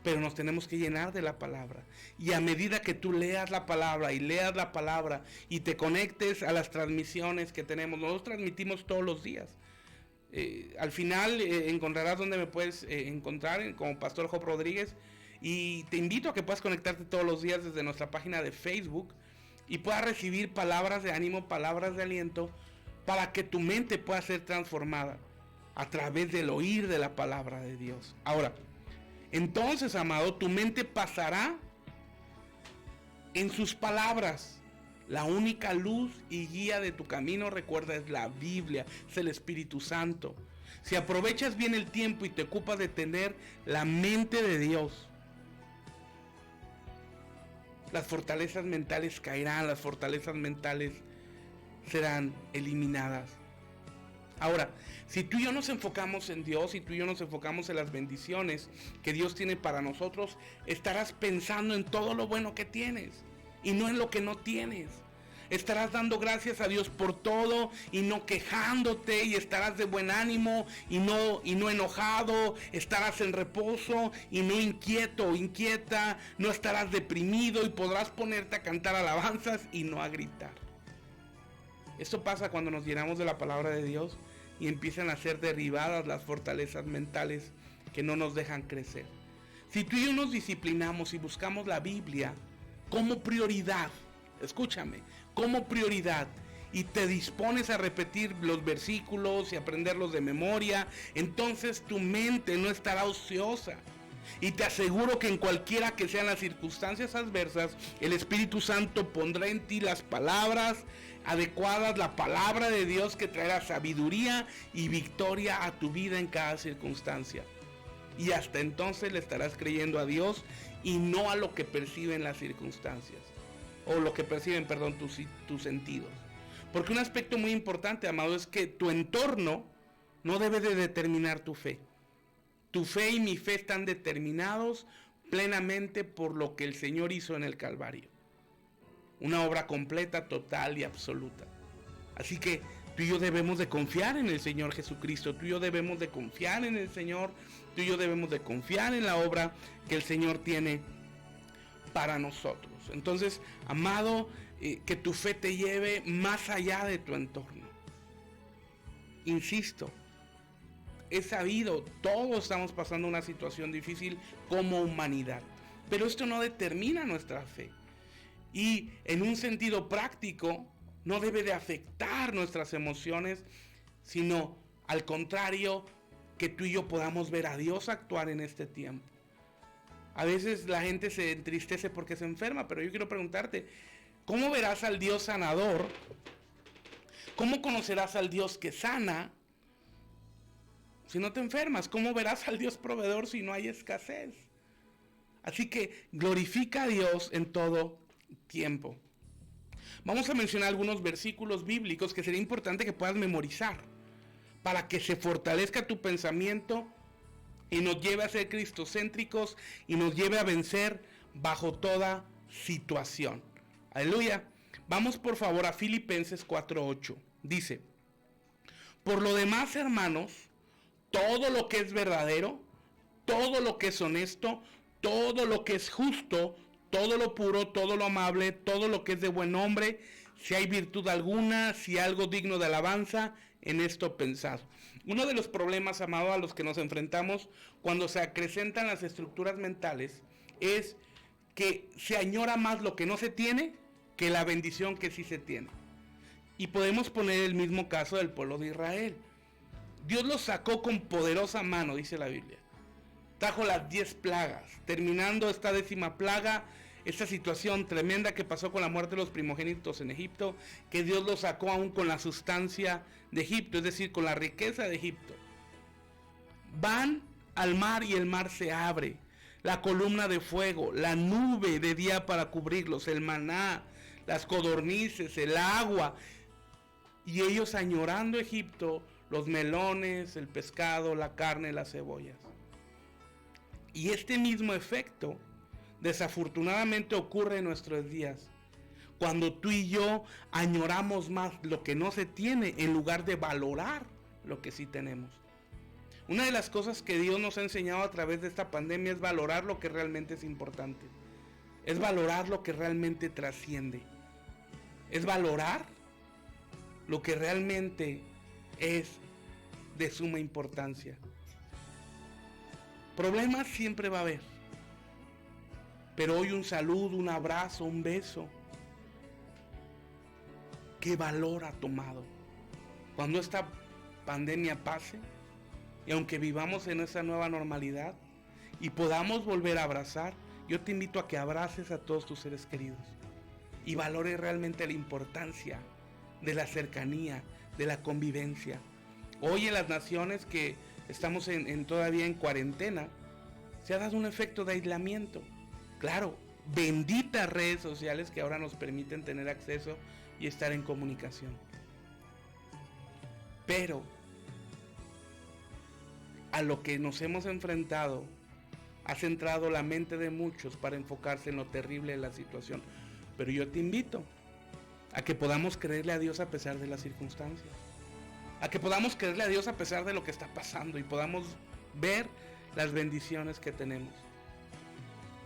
pero nos tenemos que llenar de la palabra. Y a medida que tú leas la palabra y te conectes a las transmisiones que tenemos, nosotros transmitimos todos los días. Al final encontrarás donde me puedes encontrar como Pastor Job Rodríguez, y te invito a que puedas conectarte todos los días desde nuestra página de Facebook y puedas recibir palabras de ánimo, palabras de aliento, para que tu mente pueda ser transformada a través del oír de la palabra de Dios. Ahora, entonces, amado, tu mente pasará en sus palabras. La única luz y guía de tu camino, recuerda, es la Biblia, es el Espíritu Santo. Si aprovechas bien el tiempo y te ocupas de tener la mente de Dios, las fortalezas mentales caerán, las fortalezas mentales serán eliminadas. Ahora, si tú y yo nos enfocamos en Dios, si tú y yo nos enfocamos en las bendiciones que Dios tiene para nosotros, estarás pensando en todo lo bueno que tienes y no en lo que no tienes. Estarás dando gracias a Dios por todo y no quejándote, y estarás de buen ánimo y no enojado. Estarás en reposo y no inquieto o inquieta. No estarás deprimido y podrás ponerte a cantar alabanzas y no a gritar. Esto pasa cuando nos llenamos de la palabra de Dios y empiezan a ser derribadas las fortalezas mentales que no nos dejan crecer. Si tú y yo nos disciplinamos y buscamos la Biblia como prioridad, escúchame, como prioridad, y te dispones a repetir los versículos y aprenderlos de memoria, entonces tu mente no estará ociosa. Y te aseguro que en cualquiera que sean las circunstancias adversas, el Espíritu Santo pondrá en ti las palabras adecuadas, la palabra de Dios que traerá sabiduría y victoria a tu vida en cada circunstancia. Y hasta entonces le estarás creyendo a Dios y no a lo que perciben las circunstancias, o lo que perciben, tus sentidos. Porque un aspecto muy importante, amado, es que tu entorno no debe de determinar tu fe. Tu fe y mi fe están determinados plenamente por lo que el Señor hizo en el Calvario. Una obra completa, total y absoluta. Así que tú y yo debemos de confiar en el Señor Jesucristo. Tú y yo debemos de confiar en el Señor. Tú y yo debemos de confiar en la obra que el Señor tiene para nosotros. Entonces, amado, que tu fe te lleve más allá de tu entorno. Insisto, he sabido, todos estamos pasando una situación difícil como humanidad, pero esto no determina nuestra fe. Y en un sentido práctico, no debe de afectar nuestras emociones, sino al contrario, que tú y yo podamos ver a Dios actuar en este tiempo. A veces la gente se entristece porque se enferma, pero yo quiero preguntarte, ¿cómo verás al Dios sanador? ¿Cómo conocerás al Dios que sana si no te enfermas? ¿Cómo verás al Dios proveedor si no hay escasez? Así que glorifica a Dios en todo tiempo. Vamos a mencionar algunos versículos bíblicos que sería importante que puedas memorizar para que se fortalezca tu pensamiento y nos lleve a ser cristocéntricos y nos lleve a vencer bajo toda situación. Aleluya. Vamos por favor a Filipenses 4:8. Dice: por lo demás, hermanos, todo lo que es verdadero, todo lo que es honesto, todo lo que es justo, todo lo puro, todo lo amable, todo lo que es de buen nombre, si hay virtud alguna, si algo digno de alabanza, en esto pensad. Uno de los problemas, amado, a los que nos enfrentamos cuando se acrecentan las estructuras mentales es que se añora más lo que no se tiene que la bendición que sí se tiene. Y podemos poner el mismo caso del pueblo de Israel. Dios los sacó con poderosa mano, dice la Biblia. Trajo las 10 plagas, terminando esta 10ª plaga, esta situación tremenda que pasó con la muerte de los primogénitos en Egipto, que Dios los sacó aún con la sustancia de Egipto, es decir, con la riqueza de Egipto. Van al mar y el mar se abre, la columna de fuego, la nube de día para cubrirlos, el maná, las codornices, el agua, y ellos añorando Egipto, los melones, el pescado, la carne, las cebollas. Y este mismo efecto desafortunadamente ocurre en nuestros días, cuando tú y yo añoramos más lo que no se tiene en lugar de valorar lo que sí tenemos. Una de las cosas que Dios nos ha enseñado a través de esta pandemia es valorar lo que realmente es importante, es valorar lo que realmente trasciende, es valorar lo que realmente es de suma importancia. Problemas siempre va a haber, pero hoy un saludo, un abrazo, un beso, ¿qué valor ha tomado? Cuando esta pandemia pase, y aunque vivamos en esa nueva normalidad y podamos volver a abrazar, yo te invito a que abraces a todos tus seres queridos y valores realmente la importancia de la cercanía, de la convivencia. Hoy en las naciones que estamos todavía en cuarentena, se ha dado un efecto de aislamiento. Claro, benditas redes sociales que ahora nos permiten tener acceso y estar en comunicación. Pero a lo que nos hemos enfrentado ha centrado la mente de muchos para enfocarse en lo terrible de la situación. Pero yo te invito a que podamos creerle a Dios a pesar de las circunstancias, a que podamos creerle a Dios a pesar de lo que está pasando y podamos ver las bendiciones que tenemos.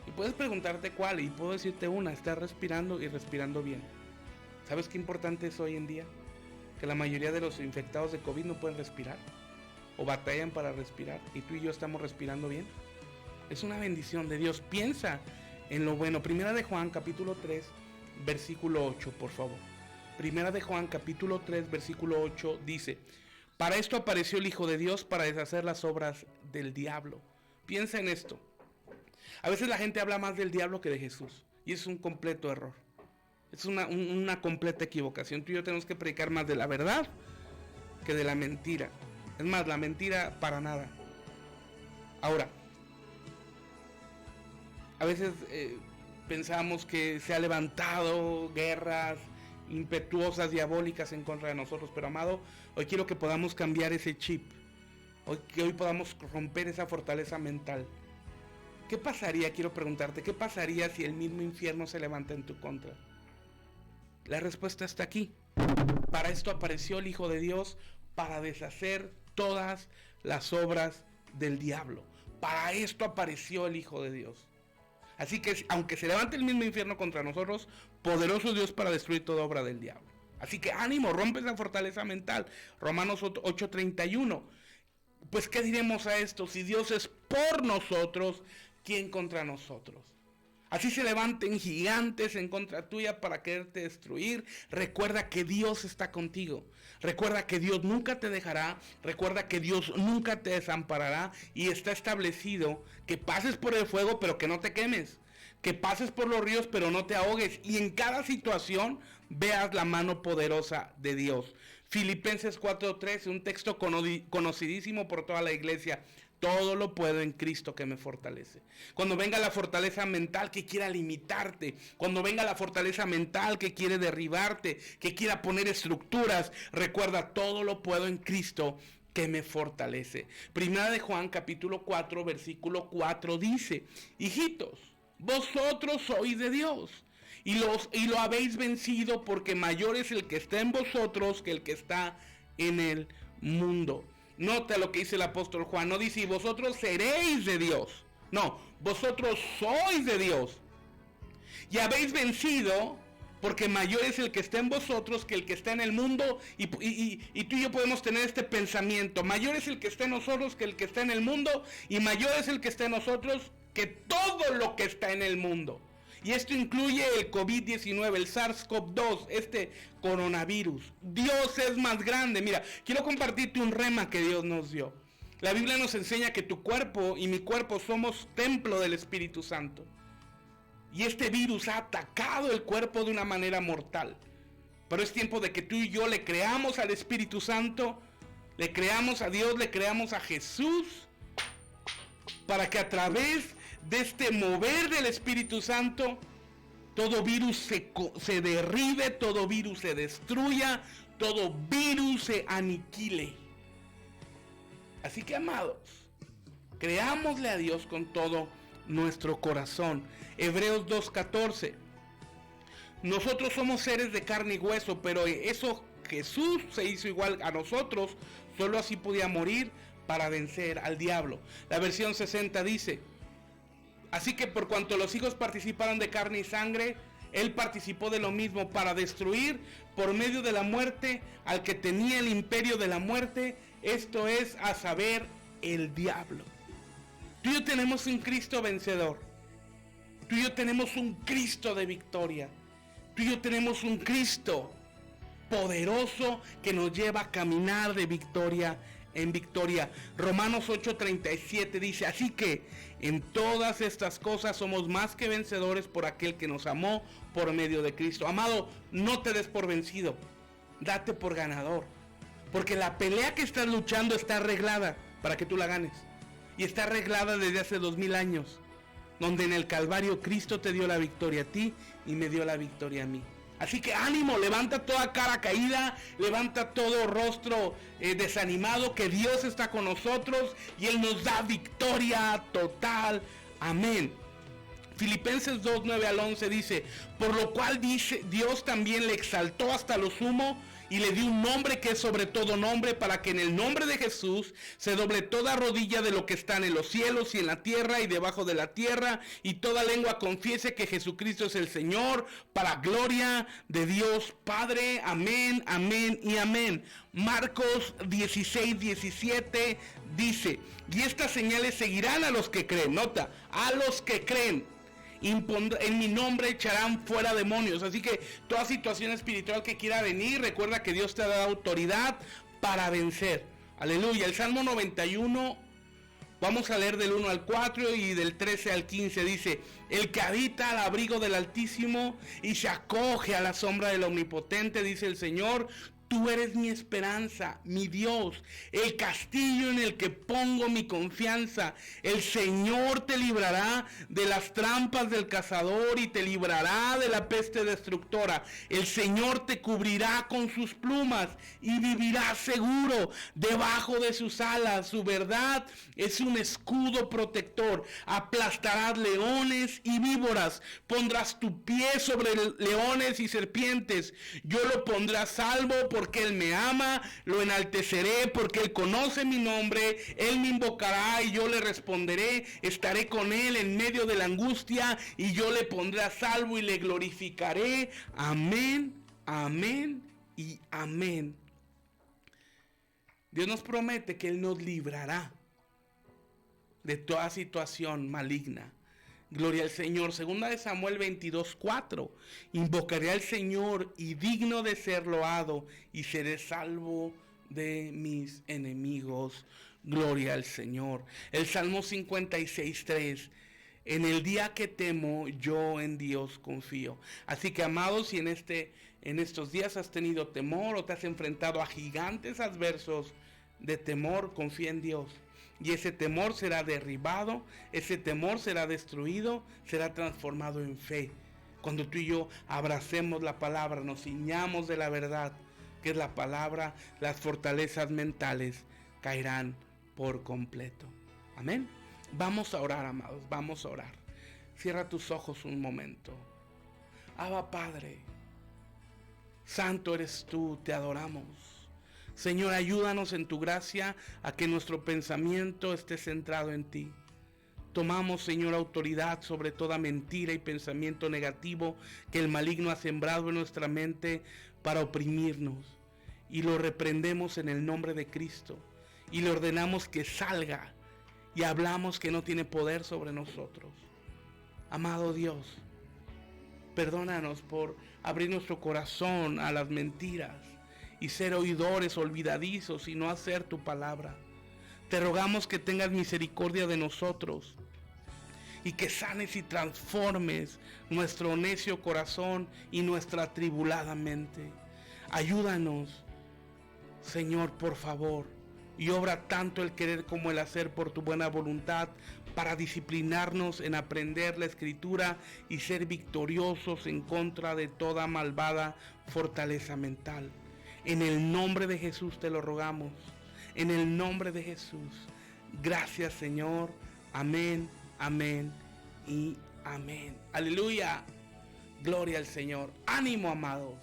Y puedes preguntarte cuál, y puedo decirte una: estás respirando y respirando bien. ¿Sabes qué importante es hoy en día? Que la mayoría de los infectados de COVID no pueden respirar o batallan para respirar, y tú y yo estamos respirando bien. Es una bendición de Dios. Piensa en lo bueno. Primera de Juan capítulo 3 versículo 8, por favor. Primera de Juan capítulo 3 versículo 8 dice: para esto apareció el Hijo de Dios, para deshacer las obras del diablo. Piensa en esto. A veces la gente habla más del diablo que de Jesús, y es un completo error. Es una completa equivocación. Tú y yo tenemos que predicar más de la verdad que de la mentira. Es más, la mentira para nada. Ahora, a veces pensamos que se han levantado guerras impetuosas, diabólicas en contra de nosotros, pero amado, hoy quiero que podamos cambiar ese chip, que hoy podamos romper esa fortaleza mental. ¿Qué pasaría, quiero preguntarte, qué pasaría si el mismo infierno se levanta en tu contra? La respuesta está aquí. Para esto apareció el Hijo de Dios, para deshacer todas las obras del diablo. Para esto apareció el Hijo de Dios. Así que aunque se levante el mismo infierno contra nosotros, poderoso Dios para destruir toda obra del diablo. Así que ánimo, rompe esa fortaleza mental. Romanos 8:31. Pues ¿qué diremos a esto? Si Dios es por nosotros, ¿quién contra nosotros? Así se levanten gigantes en contra tuya para quererte destruir. Recuerda que Dios está contigo. Recuerda que Dios nunca te dejará. Recuerda que Dios nunca te desamparará. Y está establecido que pases por el fuego, pero que no te quemes. Que pases por los ríos, pero no te ahogues. Y en cada situación veas la mano poderosa de Dios. Filipenses 4:13, un texto conocidísimo por toda la iglesia. Todo lo puedo en Cristo que me fortalece. Cuando venga la fortaleza mental que quiera limitarte, cuando venga la fortaleza mental que quiere derribarte, que quiera poner estructuras, recuerda, todo lo puedo en Cristo que me fortalece. Primera de Juan capítulo 4 versículo 4 dice: hijitos, vosotros sois de Dios y lo habéis vencido, porque mayor es el que está en vosotros que el que está en el mundo. Nota lo que dice el apóstol Juan. No dice: y vosotros seréis de Dios. No, vosotros sois de Dios. Y habéis vencido, porque mayor es el que está en vosotros que el que está en el mundo. Y tú y yo podemos tener este pensamiento: mayor es el que está en nosotros que el que está en el mundo. Y mayor es el que está en nosotros que todo lo que está en el mundo. Y esto incluye el COVID-19, el SARS-CoV-2, este coronavirus. Dios es más grande. Mira, quiero compartirte un rema que Dios nos dio. La Biblia nos enseña que tu cuerpo y mi cuerpo somos templo del Espíritu Santo. Y este virus ha atacado el cuerpo de una manera mortal. Pero es tiempo de que tú y yo le creamos al Espíritu Santo, le creamos a Dios, le creamos a Jesús, para que a través de este mover del Espíritu Santo, todo virus se derribe, todo virus se destruya, todo virus se aniquile. Así que, amados, creámosle a Dios con todo nuestro corazón. Hebreos 2:14. Nosotros somos seres de carne y hueso, pero eso Jesús se hizo igual a nosotros, solo así podía morir para vencer al diablo. La versión 60 dice: así que por cuanto los hijos participaron de carne y sangre, él participó de lo mismo para destruir por medio de la muerte al que tenía el imperio de la muerte, esto es, a saber, el diablo. Tú y yo tenemos un Cristo vencedor. Tú y yo tenemos un Cristo de victoria. Tú y yo tenemos un Cristo poderoso que nos lleva a caminar de victoria en victoria. Romanos 8:37 dice: así que en todas estas cosas somos más que vencedores por aquel que nos amó por medio de Cristo. Amado, no te des por vencido, date por ganador, porque la pelea que estás luchando está arreglada para que tú la ganes, y está arreglada desde hace 2000 años, donde en el Calvario Cristo te dio la victoria a ti y me dio la victoria a mí. Así que ánimo, levanta toda cara caída, levanta todo rostro desanimado, que Dios está con nosotros y Él nos da victoria total. Amén. Filipenses 2:9-11 dice: por lo cual dice, Dios también le exaltó hasta lo sumo y le dio un nombre que es sobre todo nombre, para que en el nombre de Jesús se doble toda rodilla de lo que están en los cielos y en la tierra y debajo de la tierra, y toda lengua confiese que Jesucristo es el Señor, para gloria de Dios Padre. Amén, amén y amén. Marcos 16:17 dice: y estas señales seguirán a los que creen. Nota, a los que creen. En mi nombre echarán fuera demonios. Así que toda situación espiritual que quiera venir, recuerda que Dios te ha dado autoridad para vencer. Aleluya. El Salmo 91, vamos a leer del 1 al 4 y del 13 al 15. Dice: el que habita al abrigo del Altísimo y se acoge a la sombra del Omnipotente, dice el Señor: tú eres mi esperanza, mi Dios, el castillo en el que pongo mi confianza. El Señor te librará de las trampas del cazador y te librará de la peste destructora. El Señor te cubrirá con sus plumas y vivirás seguro debajo de sus alas. Su verdad es un escudo protector. Aplastarás leones y víboras. Pondrás tu pie sobre leones y serpientes. Yo lo pondré a salvo porque Él me ama. Lo enalteceré porque Él conoce mi nombre. Él me invocará y yo le responderé. Estaré con Él en medio de la angustia y yo le pondré a salvo y le glorificaré. Amén, amén y amén. Dios nos promete que Él nos librará de toda situación maligna, Gloria al Señor. Segunda de Samuel 22:4. Invocaré al Señor y digno de ser loado y seré salvo de mis enemigos. Gloria al Señor. El Salmo 56:3. En el día que temo, yo en Dios confío. Así que, amados, si en estos días has tenido temor o te has enfrentado a gigantes adversos de temor, confía en Dios. Y ese temor será derribado, ese temor será destruido, será transformado en fe. Cuando tú y yo abracemos la palabra, nos ciñamos de la verdad, que es la palabra, las fortalezas mentales caerán por completo. Amén. Vamos a orar, amados, vamos a orar. Cierra tus ojos un momento. Abba Padre, santo eres tú, te adoramos. Señor, ayúdanos en tu gracia a que nuestro pensamiento esté centrado en ti. Tomamos, Señor, autoridad sobre toda mentira y pensamiento negativo que el maligno ha sembrado en nuestra mente para oprimirnos. Y lo reprendemos en el nombre de Cristo. Y le ordenamos que salga. Y hablamos que no tiene poder sobre nosotros. Amado Dios, perdónanos por abrir nuestro corazón a las mentiras y ser oidores olvidadizos y no hacer tu palabra. Te rogamos que tengas misericordia de nosotros y que sanes y transformes nuestro necio corazón y nuestra atribulada mente. Ayúdanos, Señor, por favor, y obra tanto el querer como el hacer por tu buena voluntad para disciplinarnos en aprender la Escritura y ser victoriosos en contra de toda malvada fortaleza mental. En el nombre de Jesús te lo rogamos. En el nombre de Jesús. Gracias, Señor. Amén, amén y amén. Aleluya. Gloria al Señor. Ánimo, amados.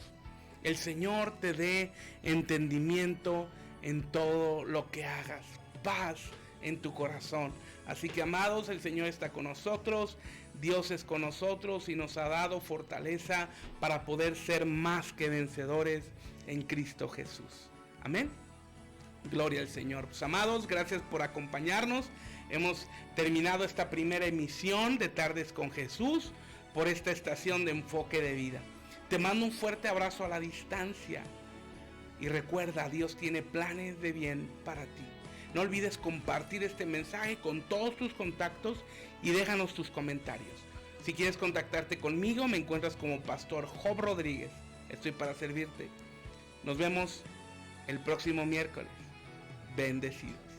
El Señor te dé entendimiento en todo lo que hagas. Paz en tu corazón. Así que, amados, el Señor está con nosotros. Dios es con nosotros y nos ha dado fortaleza para poder ser más que vencedores en Cristo Jesús. Amén. Gloria al Señor. Pues, amados, gracias por acompañarnos. Hemos terminado esta primera emisión de Tardes con Jesús por esta estación de Enfoque de Vida. Te mando un fuerte abrazo a la distancia. Y recuerda, Dios tiene planes de bien para ti. No olvides compartir este mensaje con todos tus contactos y déjanos tus comentarios. Si quieres contactarte conmigo, me encuentras como Pastor Job Rodríguez. Estoy para servirte. Nos vemos el próximo miércoles. Bendecidos.